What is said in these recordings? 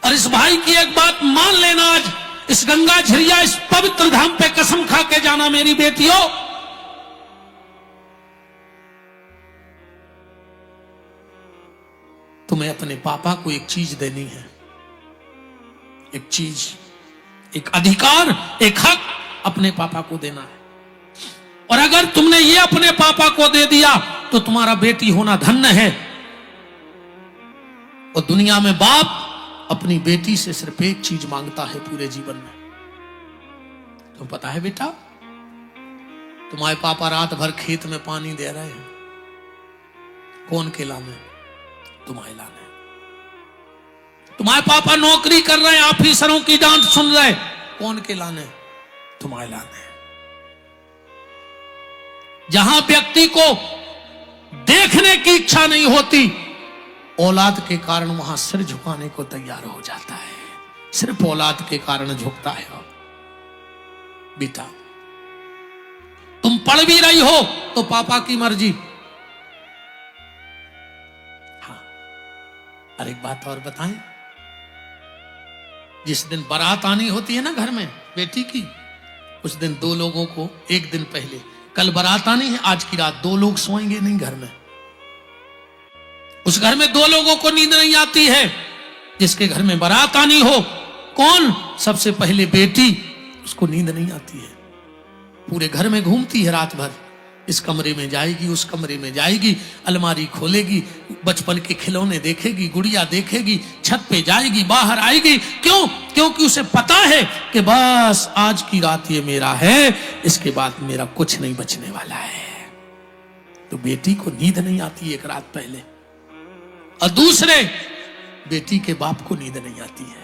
और इस भाई की एक बात मान लेना, आज इस गंगा झरिया इस पवित्र धाम पे कसम खा के जाना मेरी बेटियों, तुम्हें अपने पापा को एक चीज देनी है, एक चीज, एक अधिकार, एक हक अपने पापा को देना है। और अगर तुमने ये अपने पापा को दे दिया तो तुम्हारा बेटी होना धन्य है। और दुनिया में बाप अपनी बेटी से सिर्फ एक चीज मांगता है पूरे जीवन में। तुम पता है बेटा, तुम्हारे पापा रात भर खेत में पानी दे रहे हैं, कौन के लाने? तुम्हारे लाने। तुम्हारे पापा नौकरी कर रहे हैं, ऑफिसरों की डांट सुन रहे, कौन के लाने? तुम्हारे लाने। जहां व्यक्ति को देखने की इच्छा नहीं होती, औलाद के कारण वहां सिर झुकाने को तैयार हो जाता है, सिर्फ औलाद के कारण झुकता है। बेटा तुम पढ़ भी रही हो तो पापा की मर्जी। हाँ, और एक बात और बताएं, जिस दिन बारात आनी होती है ना घर में बेटी की, उस दिन दो लोगों को, एक दिन पहले, कल बारात आनी है, आज की रात दो लोग सोएंगे नहीं घर में। उस घर में दो लोगों को नींद नहीं आती है, जिसके घर में बारात आनी हो। कौन? सबसे पहले बेटी, उसको नींद नहीं आती है, पूरे घर में घूमती है रात भर, इस कमरे में जाएगी, उस कमरे में जाएगी, अलमारी खोलेगी, बचपन के खिलौने देखेगी, गुड़िया देखेगी, छत पे जाएगी, बाहर आएगी। क्यों? क्योंकि उसे पता है कि बस आज की रात ये मेरा है, इसके बाद मेरा कुछ नहीं बचने वाला है। तो बेटी को नींद नहीं आती एक रात पहले। और दूसरे, बेटी के बाप को नींद नहीं आती है।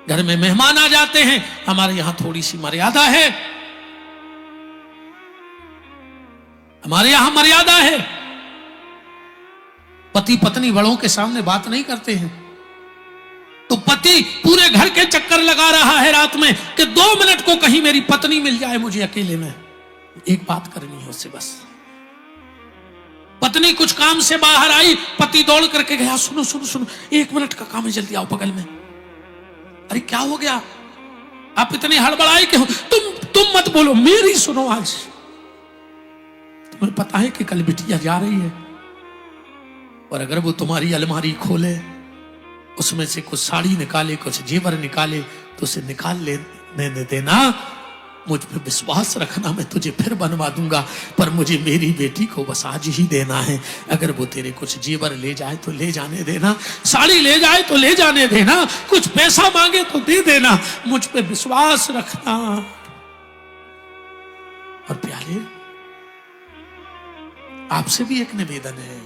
घर में मेहमान आ जाते हैं, हमारे यहां थोड़ी सी मर्यादा है, हमारे यहां मर्यादा है, पति पत्नी बड़ों के सामने बात नहीं करते हैं। तो पति पूरे घर के चक्कर लगा रहा है रात में कि 2 मिनट को कहीं मेरी पत्नी मिल जाए, मुझे अकेले में एक बात करनी है उससे बस। पत्नी कुछ काम से बाहर आई, पति दौड़ करके गया, सुनो सुनो सुनो, 1 मिनट का काम है, जल्दी आओ बगल में। अरे क्या हो गया, आप इतने हड़बड़ाए क्यों? तुम मत बोलो, मेरी सुनो। आज तुम्हें पता है कि कल बिटिया जा रही है, और अगर वो तुम्हारी अलमारी खोले, उसमें से कुछ साड़ी निकाले, कुछ जेवर निकाले, तो उसे निकाल लेने देना, मुझ पे विश्वास रखना, मैं तुझे फिर बनवा दूंगा, पर मुझे मेरी बेटी को बस आज ही देना है। अगर वो तेरे कुछ जेवर ले जाए तो ले जाने देना, साड़ी ले जाए तो ले जाने देना, कुछ पैसा मांगे तो दे देना, मुझ पे विश्वास रखना। और प्यारे, आपसे भी एक निवेदन है,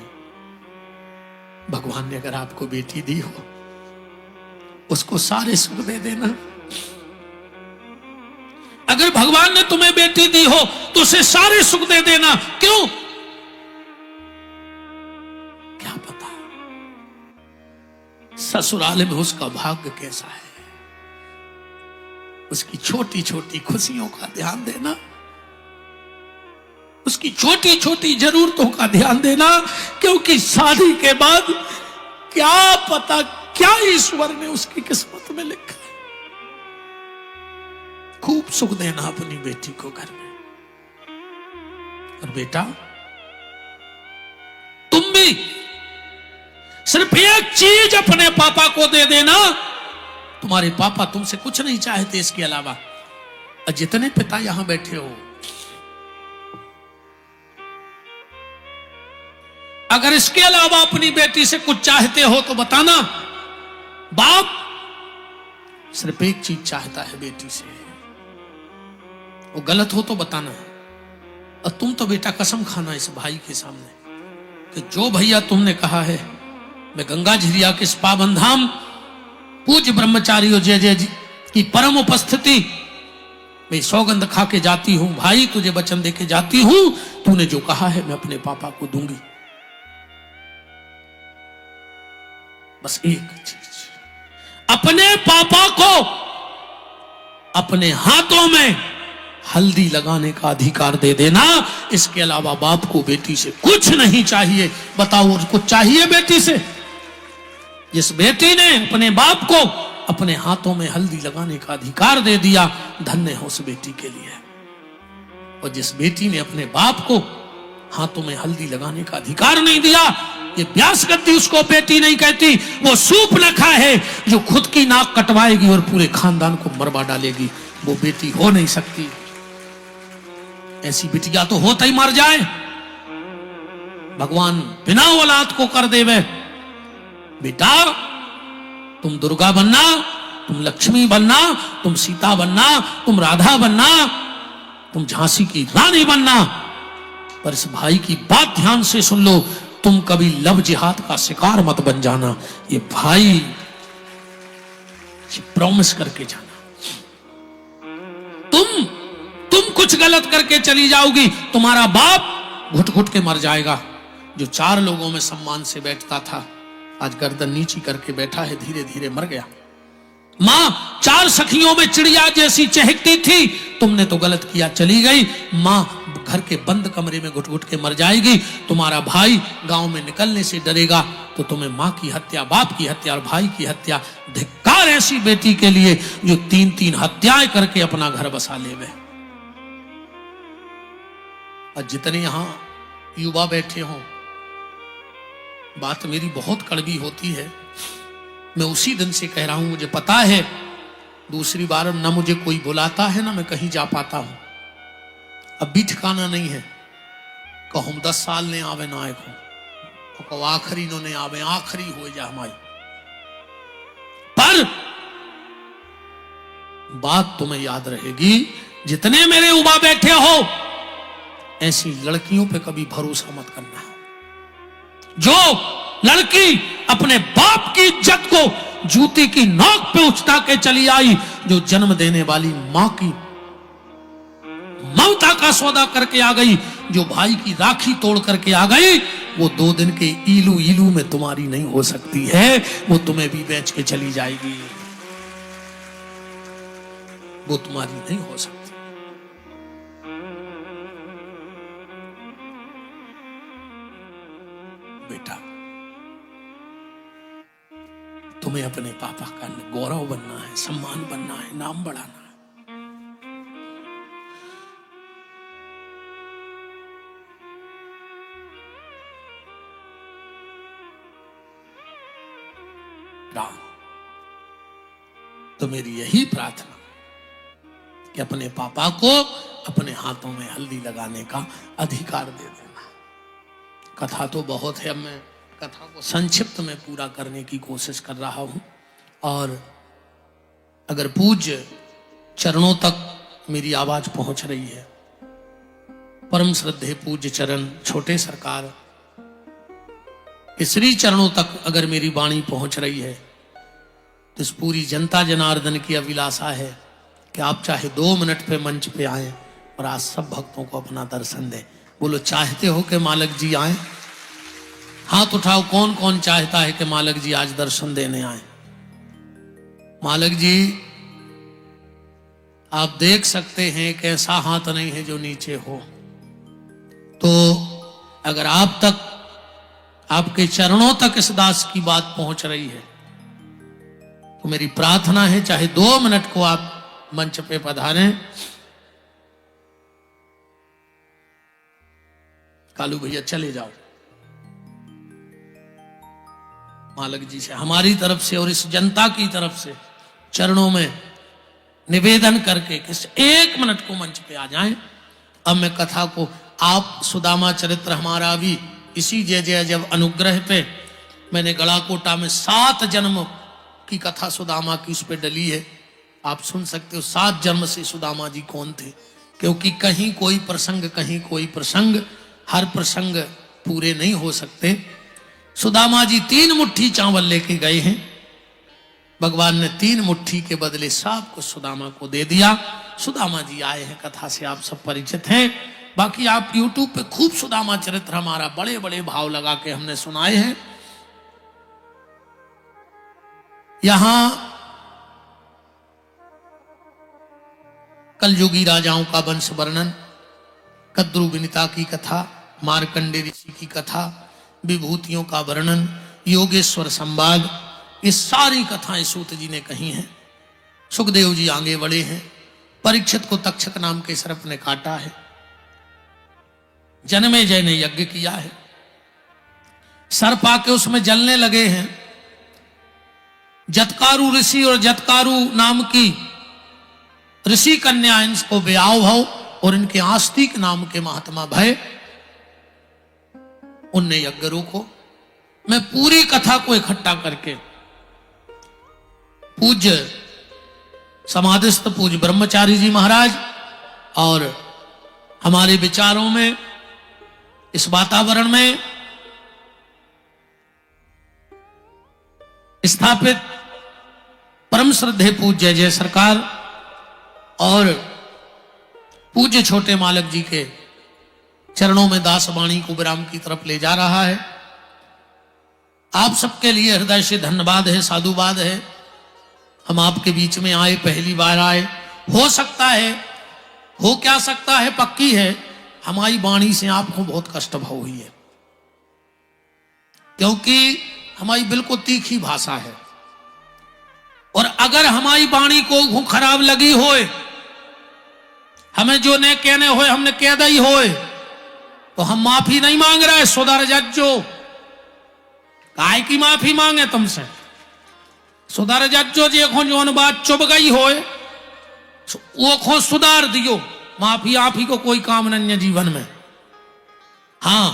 भगवान ने अगर आपको बेटी दी हो, उसको सारे सुख दे देना। अगर भगवान ने तुम्हें बेटी दी हो तो उसे सारे सुख दे देना। क्यों? क्या पता ससुराल में उसका भाग्य कैसा है। उसकी छोटी छोटी खुशियों का ध्यान देना, उसकी छोटी छोटी जरूरतों का ध्यान देना, क्योंकि शादी के बाद क्या पता क्या ईश्वर ने उसकी किस्मत में लिखा है। खूब सुख देना अपनी बेटी को घर में। और बेटा, तुम भी सिर्फ एक चीज अपने पापा को दे देना, तुम्हारे पापा तुमसे कुछ नहीं चाहते इसके अलावा। और जितने पिता यहां बैठे हो, अगर इसके अलावा अपनी बेटी से कुछ चाहते हो तो बताना। बाप सिर्फ एक चीज चाहता है बेटी से, वो गलत हो तो बताना। और तुम तो बेटा कसम खाना इस भाई के सामने कि जो भैया तुमने कहा है, मैं गंगा झरिया के इस पावन धाम पूज्य ब्रह्मचारी जय जय जी की परम उपस्थिति मैं सौगंध खा के जाती हूं, भाई तुझे वचन दे के जाती हूं, तूने जो कहा है मैं अपने पापा को दूंगी। बस एक चीज, अपने पापा को अपने हाथों में हल्दी लगाने का अधिकार दे देना। इसके अलावा बाप को बेटी से कुछ नहीं चाहिए। बताओ, और कुछ चाहिए बेटी से? जिस बेटी ने अपने बाप को अपने हाथों में हल्दी लगाने का अधिकार दे दिया, धन्य हो उस बेटी के लिए। और जिस बेटी ने अपने बाप को हाथों में हल्दी लगाने का अधिकार नहीं दिया, ये व्यास गद्दी उसको बेटी नहीं कहती, वो सूर्पनखा है जो खुद की नाक कटवाएगी और पूरे खानदान को मरवा डालेगी। वो बेटी हो नहीं सकती। ऐसी बिटिया तो होता ही मर जाए। भगवान बिना औलाद को कर देवे। बेटा तुम दुर्गा बनना, तुम लक्ष्मी बनना, तुम सीता बनना, तुम राधा बनना, तुम झांसी की रानी बनना, पर इस भाई की बात ध्यान से सुन लो, तुम कभी लव जिहाद का शिकार मत बन जाना। ये भाई प्रॉमिस करके जाना। तुम कुछ गलत करके चली जाओगी, तुम्हारा बाप घुट घुट के मर जाएगा। जो 4 लोगों में सम्मान से बैठता था, आज गर्दन नीची करके बैठा है, धीरे धीरे मर गया। मां 4 सखियों में चिड़िया जैसी चहकती थी, तुमने तो गलत किया, चली गई। मां घर के बंद कमरे में घुट घुट के मर जाएगी। तुम्हारा भाई गांव में निकलने से डरेगा तो तुम्हें मां की हत्या, बाप की हत्या और भाई की हत्या। धिक्कार ऐसी बेटी के लिए जो 3-3 हत्याएं करके अपना घर बसा लेवे। और जितने यहां युवा बैठे हों, बात मेरी बहुत कड़वी होती है, मैं उसी दिन से कह रहा हूं, मुझे पता है दूसरी बार ना मुझे कोई बुलाता है ना मैं कहीं जा पाता हूं। अब भी ठिकाना नहीं है। कहूं 10 साल ने आवे ना आए को आखिरी नो ने आवे, आखिरी हो जा हमारी। पर बात तुम्हें याद रहेगी, जितने मेरे युवा बैठे हो, ऐसी लड़कियों पे कभी भरोसा मत करना। जो लड़की अपने बाप की इज्जत को जूती की नोक पे उछता के चली आई, जो जन्म देने वाली मां की ममता का सौदा करके आ गई, जो भाई की राखी तोड़ करके आ गई, वो 2 दिन के ईलू ईलू में तुम्हारी नहीं हो सकती है। वो तुम्हें भी बेच के चली जाएगी, वो तुम्हारी नहीं हो सकती। बेटा तुम्हें अपने पापा का गौरव बनना है, सम्मान बनना है, नाम बढ़ाना है। तो मेरी यही प्रार्थना कि अपने पापा को अपने हाथों में हल्दी लगाने का अधिकार दे देना। कथा तो बहुत है, अब मैं कथा को संक्षिप्त में पूरा करने की कोशिश कर रहा हूं। और अगर पूज्य चरणों तक मेरी आवाज पहुंच रही है, परम श्रद्धेय पूज्य चरण छोटे सरकार के श्री चरणों तक अगर मेरी वाणी पहुंच रही है, तो इस पूरी जनता जनार्दन की अभिलाषा है कि आप चाहे 2 मिनट पे मंच पे आए और आज सब भक्तों को अपना दर्शन दें। बोलो, चाहते हो कि मालक जी आए? हाथ उठाओ, कौन कौन चाहता है कि मालक जी आज दर्शन देने आए? मालक जी आप देख सकते हैं कि ऐसा हाथ नहीं है जो नीचे हो। तो अगर आप तक, आपके चरणों तक इस दास की बात पहुंच रही है, तो मेरी प्रार्थना है चाहे 2 मिनट को आप मंच पे पधारें। कालू भैया चले जाओ। मालक जी से हमारी तरफ से और इस जनता की तरफ से चरणों में निवेदन करके कि 1 मिनट को मंच पे आ जाएं। अब मैं कथा को, आप सुदामा चरित्र हमारा भी इसी जय जय जब अनुग्रह पे मैंने गड़ाकोटा में 7 जन्म की कथा सुदामा की उस पे डली है, आप सुन सकते हो। 7 जन्म से सुदामा जी कौन थे, क्योंकि कहीं कोई प्रसंग कहीं कोई प्रसंग, हर प्रसंग पूरे नहीं हो सकते। सुदामा जी 3 मुट्ठी चावल लेके गए हैं, भगवान ने 3 मुट्ठी के बदले सब कुछ सुदामा को दे दिया। सुदामा जी आए हैं, कथा से आप सब परिचित हैं। बाकी आप YouTube पे खूब सुदामा चरित्र हमारा बड़े बड़े भाव लगा के हमने सुनाए हैं। यहां कलयुगी राजाओं का वंश वर्णन, कद्रु विनिता की कथा, मार्कंडे ऋषि की कथा, विभूतियों का वर्णन, योगेश्वर संवाद, ये सारी कथाएं सूत जी ने कही हैं। सुखदेव जी आगे बढ़े हैं, परीक्षित को तक्षक नाम के सर्प ने काटा है, जन्मेजय ने यज्ञ किया है, सर्प आके उसमें जलने लगे हैं। जतकारु ऋषि और जतकारु नाम की ऋषि कन्या इनको ब्याह भव और इनके आस्तिक नाम के महात्मा भय, उनने यज्ञ रोको। मैं पूरी कथा को इकट्ठा करके पूज्य समाधिस्थ पूज्य ब्रह्मचारी जी महाराज और हमारे विचारों में, इस वातावरण में स्थापित परम श्रद्धेय पूज्य जय सरकार और पूज्य छोटे मालक जी के चरणों में दास वाणी को विराम की तरफ ले जा रहा है। आप सबके लिए हृदय से धन्यवाद है, साधुवाद है। हम आपके बीच में आए, पहली बार आए। हो सकता है, हो क्या सकता है, पक्की है हमारी वाणी से आपको बहुत कष्ट भाव हुई है, क्योंकि हमारी बिल्कुल तीखी भाषा है। और अगर हमारी वाणी को खराब लगी होए, हमें जो ने कहने होए हमने कह दी होए, तो हम माफी नहीं मांग रहे, सुधर जज्जो। काय की माफी मांगे तुमसे? सुधर जज्जो। देखो जो बात चुभ गई होए वो खो सुधार दियो। माफी आप ही को कोई काम नहीं है जीवन में। हां,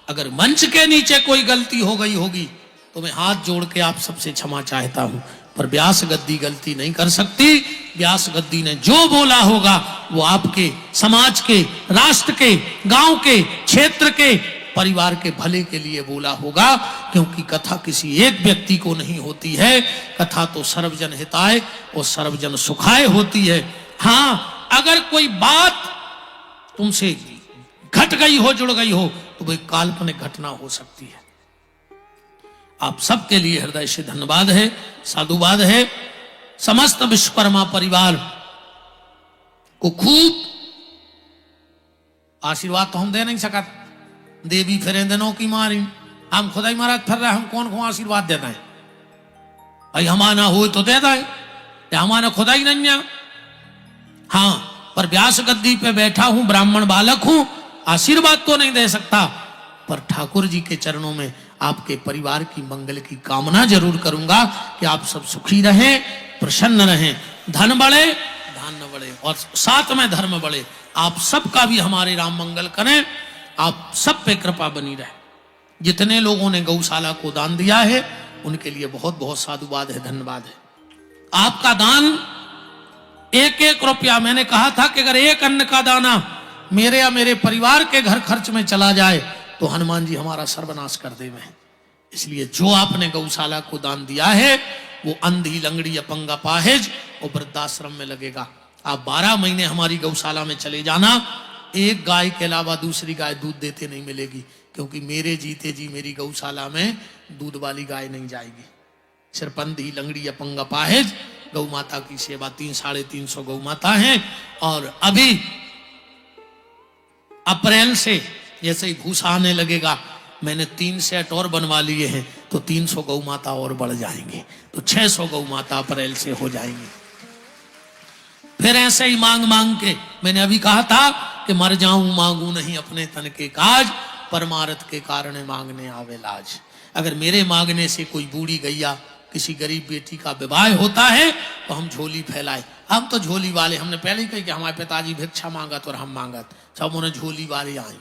अगर मंच के नीचे कोई गलती हो गई होगी तो मैं हाथ जोड़ के आप सबसे क्षमा चाहता हूं, पर व्यास गद्दी गलती नहीं कर सकती। व्यास गद्दी ने जो बोला होगा वो आपके समाज के, राष्ट्र के, गांव के, क्षेत्र के, परिवार के भले के लिए बोला होगा, क्योंकि कथा किसी एक व्यक्ति को नहीं होती है। कथा तो सर्वजन हिताय और सर्वजन सुखाय होती है। हां, अगर कोई बात तुमसे घट गई हो, जुड़ गई हो, तो वह काल्पनिक घटना हो सकती है। आप सबके लिए हृदय से धन्यवाद है, साधुवाद है। समस्त विश्वकर्मा परिवार को खूब आशीर्वाद तो हम दे नहीं सकते, देवी फिर दिनों की मारी। हम खुदा ही महाराज फिर रहे, हम कौन को आशीर्वाद देता है? भाई हमारा हो तो देता है, हमारा खुदा ही नहीं है। हाँ, पर व्यास गद्दी पे बैठा हूं, ब्राह्मण बालक हूं, आशीर्वाद तो नहीं दे सकता, पर ठाकुर जी के चरणों में आपके परिवार की मंगल की कामना जरूर करूंगा कि आप सब सुखी रहें, प्रसन्न रहें, धन बढ़े, धान्य बढ़े और साथ में धर्म बढ़े। आप सबका भी हमारे राम मंगल करें, आप सब पे कृपा बनी रहे। जितने लोगों ने गौशाला को दान दिया है उनके लिए बहुत बहुत साधुवाद है, धन्यवाद है। आपका दान एक एक रुपया, मैंने कहा था कि अगर एक अन्न का दाना मेरे या मेरे परिवार के घर खर्च में चला जाए तो हनुमान जी हमारा सर्वनाश कर देवे। इसलिए जो आपने गौशाला को दान दिया है वो अंधी, लंगड़ी, अपंग, अपाहिज और वृद्धाश्रम में लगेगा। आप 12 महीने हमारी गौशाला में चले जाना, एक गाय के अलावा दूसरी गाय दूध देते नहीं मिलेगी, क्योंकि मेरे जीते जी मेरी गौशाला में दूध वाली गाय नहीं जाएगी। सिर्फ अंधी, लंगड़ी, अपंग, अपाहिज गौ माता की सेवा 300-350 गौ माता हैं। और अभी अप्रैल से जैसे ही भूसा आने लगेगा, मैंने 3 सेट और बनवा लिए हैं, तो 300 गौ माता और बढ़ जाएंगे, तो 600 गौ माता अप्रैल से हो जाएंगी। फिर ऐसे ही मांग मांग के, मैंने अभी कहा था कि मर जाऊं मांगू नहीं अपने तन के काज, परमार्थ के कारण मांगने आवे लाज। अगर मेरे मांगने से कोई बूढ़ी गैया, किसी गरीब बेटी का विवाह होता है तो हम झोली फैलाए। हम तो झोली वाले, हमने पहले ही कही कि हमारे पिताजी भिक्षा मांगत और हम मांगत, सब उन्हें झोली वाले आए।